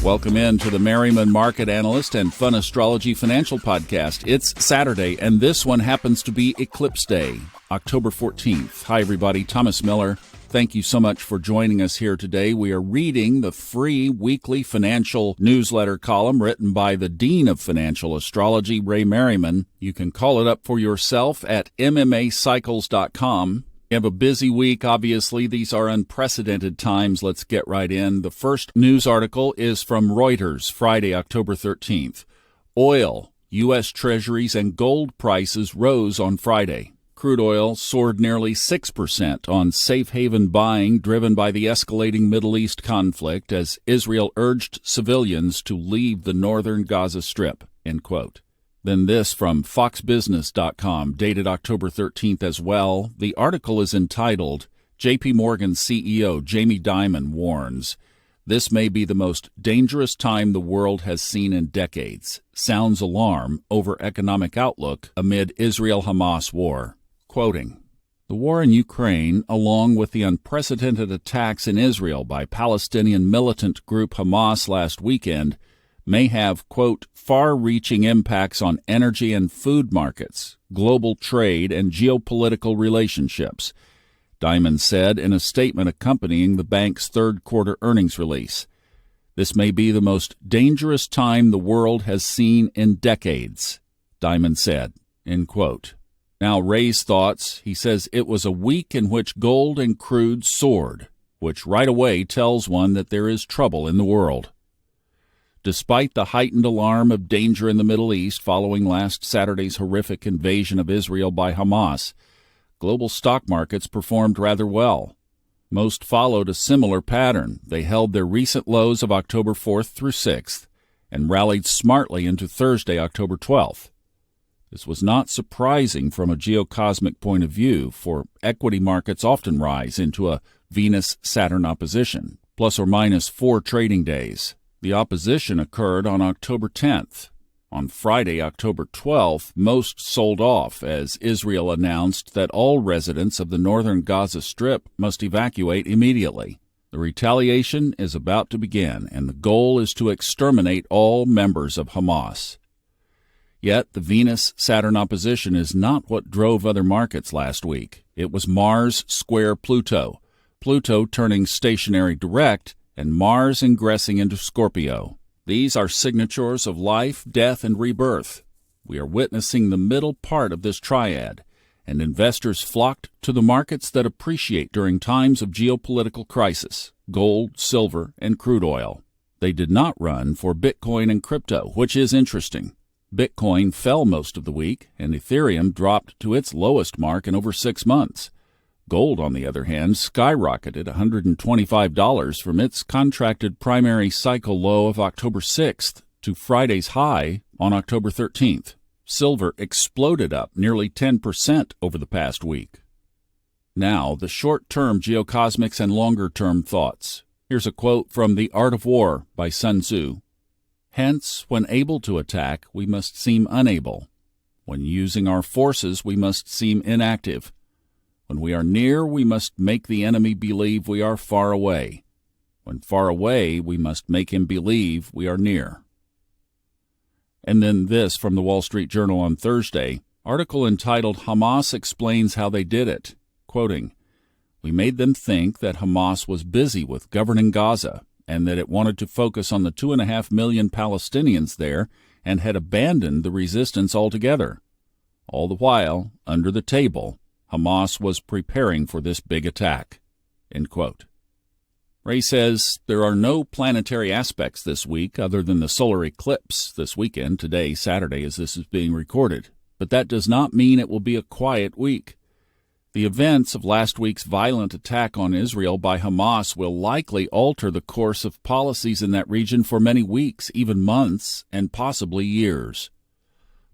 Welcome in to the Merriman Market Analyst and Fun Astrology Financial Podcast. It's Saturday, and this one happens to be Eclipse Day, October 14th. Hi, everybody. Thomas Miller. Thank you so much for joining us here today. We are reading the free weekly financial newsletter column written by the Dean of Financial Astrology, Ray Merriman. You can call it up for yourself at MMAcycles.com. We have a busy week, obviously. These are unprecedented times. Let's get right in. The first news article is from Reuters, Friday, October 13th. Oil, U.S. Treasuries, and gold prices rose on Friday. Crude oil soared nearly 6% on safe haven buying driven by the escalating Middle East conflict as Israel urged civilians to leave the northern Gaza Strip, end quote. Then this from FoxBusiness.com, dated October 13th as well. The article is entitled, J.P. Morgan CEO Jamie Dimon warns, this may be the most dangerous time the world has seen in decades. Sounds alarm over economic outlook amid Israel-Hamas war. Quoting, the war in Ukraine, along with the unprecedented attacks in Israel by Palestinian militant group Hamas last weekend, may have, quote, far-reaching impacts on energy and food markets, global trade, and geopolitical relationships, Dimon said in a statement accompanying the bank's third-quarter earnings release. This may be the most dangerous time the world has seen in decades, Dimon said, end quote. Now, Ray's thoughts, he says it was a week in which gold and crude soared, which right away tells one that there is trouble in the world. Despite the heightened alarm of danger in the Middle East following last Saturday's horrific invasion of Israel by Hamas, global stock markets performed rather well. Most followed a similar pattern. They held their recent lows of October 4th through 6th and rallied smartly into Thursday, October 12th. This was not surprising from a geocosmic point of view, for equity markets often rise into a Venus-Saturn opposition, plus or minus 4 trading days. The opposition occurred on October 10th. On Friday, October 12th, most sold off as Israel announced that all residents of the northern Gaza Strip must evacuate immediately. The retaliation is about to begin, and the goal is to exterminate all members of Hamas. Yet the Venus-Saturn opposition is not what drove other markets last week. It was Mars square Pluto, Pluto turning stationary direct, and Mars ingressing into Scorpio. These are signatures of life, death, and rebirth. We are witnessing the middle part of this triad, and investors flocked to the markets that appreciate during times of geopolitical crisis, gold, silver, and crude oil. They did not run for Bitcoin and crypto, which is interesting. Bitcoin fell most of the week, and Ethereum dropped to its lowest mark in over 6 months. Gold, on the other hand, skyrocketed $125 from its contracted primary cycle low of October 6th to Friday's high on October 13th. Silver exploded up nearly 10% over the past week. Now, the short-term geocosmics and longer-term thoughts. Here's a quote from The Art of War by Sun Tzu. Hence, when able to attack, we must seem unable. When using our forces, we must seem inactive. When we are near, we must make the enemy believe we are far away. When far away, we must make him believe we are near. And then this from the Wall Street Journal on Thursday, article entitled Hamas Explains How They Did It. Quoting, we made them think that Hamas was busy with governing Gaza and that it wanted to focus on the 2.5 million Palestinians there and had abandoned the resistance altogether. All the while, under the table, Hamas was preparing for this big attack, end quote. Ray says there are no planetary aspects this week other than the solar eclipse this weekend, today, Saturday, as this is being recorded. But that does not mean it will be a quiet week. The events of last week's violent attack on Israel by Hamas will likely alter the course of policies in that region for many weeks, even months, and possibly years.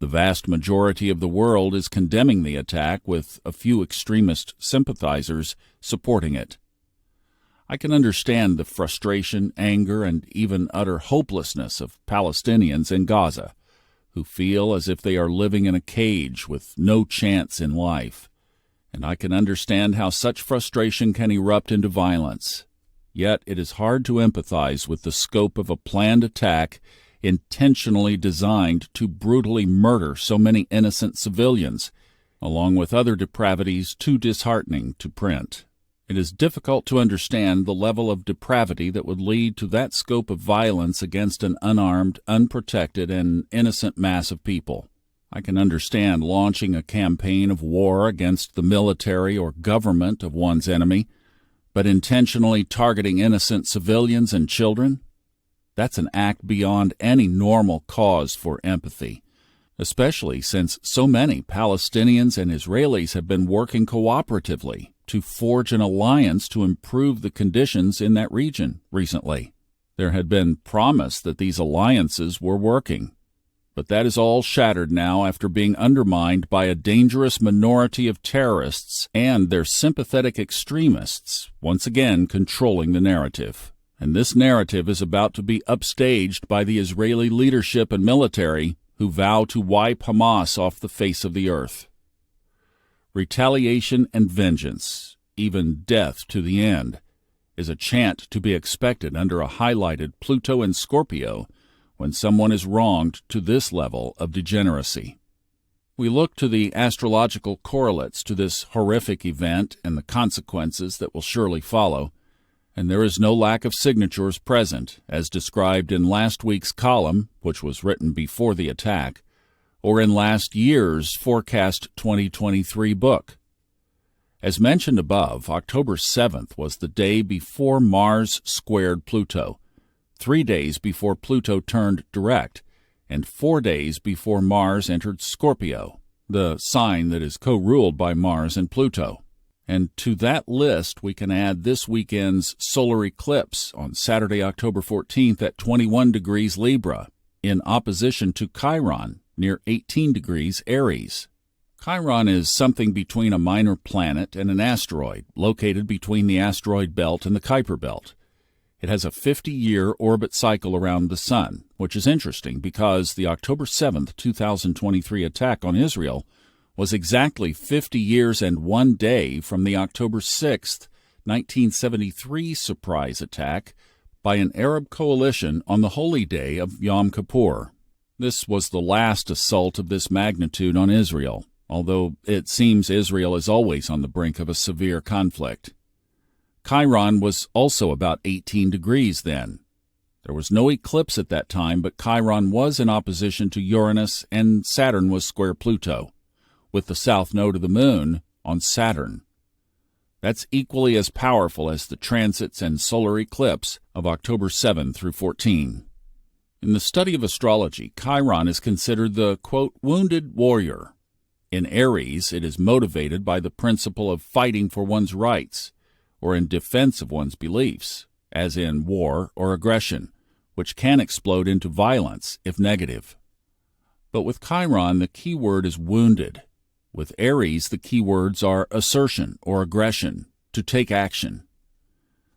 The vast majority of the world is condemning the attack, with a few extremist sympathizers supporting it. I can understand the frustration, anger, and even utter hopelessness of Palestinians in Gaza, who feel as if they are living in a cage with no chance in life. And I can understand how such frustration can erupt into violence. Yet it is hard to empathize with the scope of a planned attack intentionally designed to brutally murder so many innocent civilians, along with other depravities too disheartening to print. It is difficult to understand the level of depravity that would lead to that scope of violence against an unarmed, unprotected, and innocent mass of people. I can understand launching a campaign of war against the military or government of one's enemy, but intentionally targeting innocent civilians and children? That's an act beyond any normal cause for empathy, especially since so many Palestinians and Israelis have been working cooperatively to forge an alliance to improve the conditions in that region recently. There had been promise that these alliances were working, but that is all shattered now after being undermined by a dangerous minority of terrorists and their sympathetic extremists, once again controlling the narrative. And this narrative is about to be upstaged by the Israeli leadership and military, who vow to wipe Hamas off the face of the earth. Retaliation and vengeance, even death to the end, is a chant to be expected under a highlighted Pluto in Scorpio when someone is wronged to this level of degeneracy. We look to the astrological correlates to this horrific event and the consequences that will surely follow, and there is no lack of signatures present, as described in last week's column, which was written before the attack, or in last year's Forecast 2023 book. As mentioned above, October 7th was the day before Mars squared Pluto, 3 days before Pluto turned direct, and 4 days before Mars entered Scorpio, the sign that is co-ruled by Mars and Pluto. And to that list, we can add this weekend's solar eclipse on Saturday, October 14th at 21 degrees Libra, in opposition to Chiron, near 18 degrees Aries. Chiron is something between a minor planet and an asteroid, located between the asteroid belt and the Kuiper belt. It has a 50-year orbit cycle around the Sun, which is interesting because the October 7th, 2023 attack on Israel was exactly 50 years and 1 day from the October 6th, 1973 surprise attack by an Arab coalition on the holy day of Yom Kippur. This was the last assault of this magnitude on Israel, although it seems Israel is always on the brink of a severe conflict. Chiron was also about 18 degrees then. There was no eclipse at that time, but Chiron was in opposition to Uranus and Saturn was square Pluto, with the south node of the moon on Saturn. That's equally as powerful as the transits and solar eclipse of October 7 through 14. In the study of astrology, Chiron is considered the, quote, wounded warrior. In Aries, it is motivated by the principle of fighting for one's rights, or in defense of one's beliefs, as in war or aggression, which can explode into violence if negative. But with Chiron, the key word is wounded. With Aries, the key words are assertion or aggression, to take action.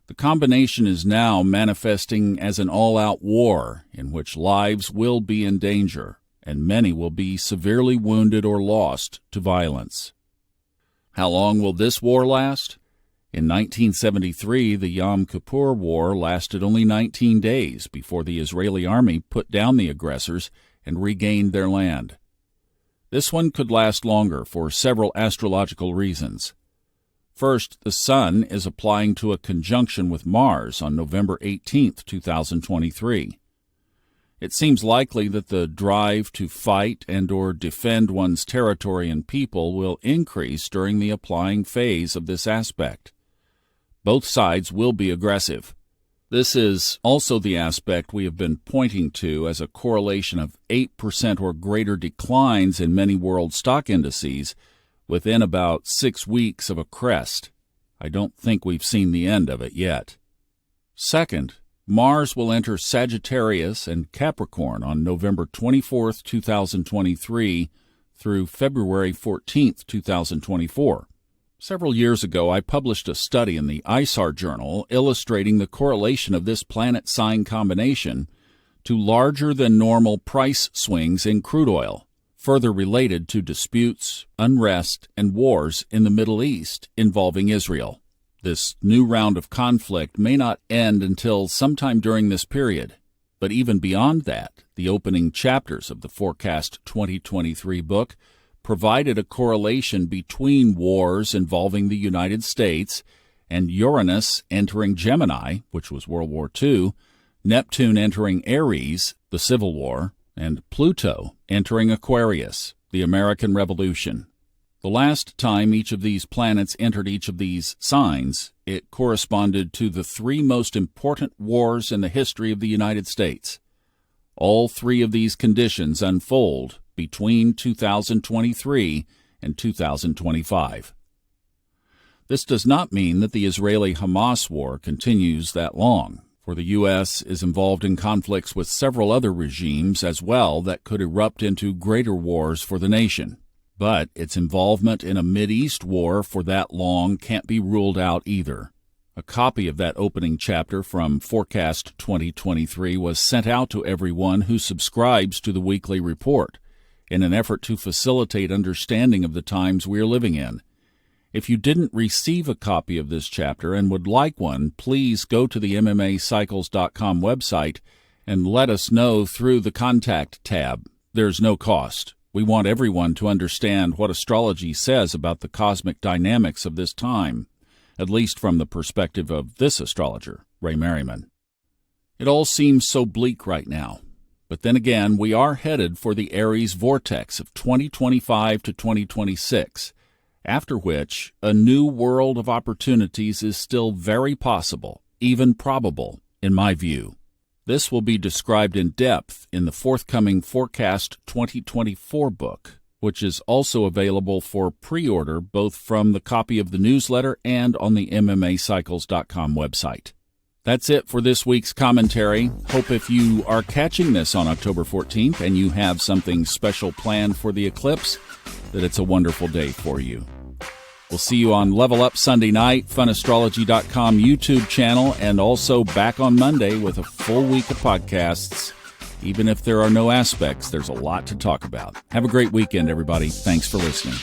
The combination is now manifesting as an all-out war in which lives will be in danger, and many will be severely wounded or lost to violence. How long will this war last? In 1973, the Yom Kippur War lasted only 19 days before the Israeli army put down the aggressors and regained their land. This one could last longer for several astrological reasons. First, the Sun is applying to a conjunction with Mars on November 18, 2023. It seems likely that the drive to fight and/or defend one's territory and people will increase during the applying phase of this aspect. Both sides will be aggressive. This is also the aspect we have been pointing to as a correlation of 8% or greater declines in many world stock indices within about 6 weeks of a crest. I don't think we've seen the end of it yet. Second, Mars will enter Sagittarius and Capricorn on November 24, 2023 through February 14, 2024. Several years ago, I published a study in the ISAR journal illustrating the correlation of this planet-sign combination to larger-than-normal price swings in crude oil, further related to disputes, unrest, and wars in the Middle East involving Israel. This new round of conflict may not end until sometime during this period, but even beyond that, the opening chapters of the Forecast 2023 book provided a correlation between wars involving the United States and Uranus entering Gemini, which was World War II, Neptune entering Aries, the Civil War, and Pluto entering Aquarius, the American Revolution. The last time each of these planets entered each of these signs, it corresponded to the three most important wars in the history of the United States. All three of these conditions unfold between 2023 and 2025. This does not mean that the Israeli-Hamas war continues that long, for the U.S. is involved in conflicts with several other regimes as well that could erupt into greater wars for the nation. But its involvement in a Mideast war for that long can't be ruled out either. A copy of that opening chapter from Forecast 2023 was sent out to everyone who subscribes to the weekly report in an effort to facilitate understanding of the times we are living in. If you didn't receive a copy of this chapter and would like one, please go to the MMAcycles.com website and let us know through the Contact tab. There's no cost. We want everyone to understand what astrology says about the cosmic dynamics of this time, at least from the perspective of this astrologer, Ray Merriman. It all seems so bleak right now, but then again, we are headed for the Aries vortex of 2025 to 2026, after which a new world of opportunities is still very possible, even probable, in my view. This will be described in depth in the forthcoming Forecast 2024 book, which is also available for pre-order both from the copy of the newsletter and on the MMAcycles.com website. That's it for this week's commentary. Hope if you are catching this on October 14th and you have something special planned for the eclipse, that it's a wonderful day for you. We'll see you on Level Up Sunday night, funastrology.com YouTube channel, and also back on Monday with a full week of podcasts. Even if there are no aspects, there's a lot to talk about. Have a great weekend, everybody. Thanks for listening.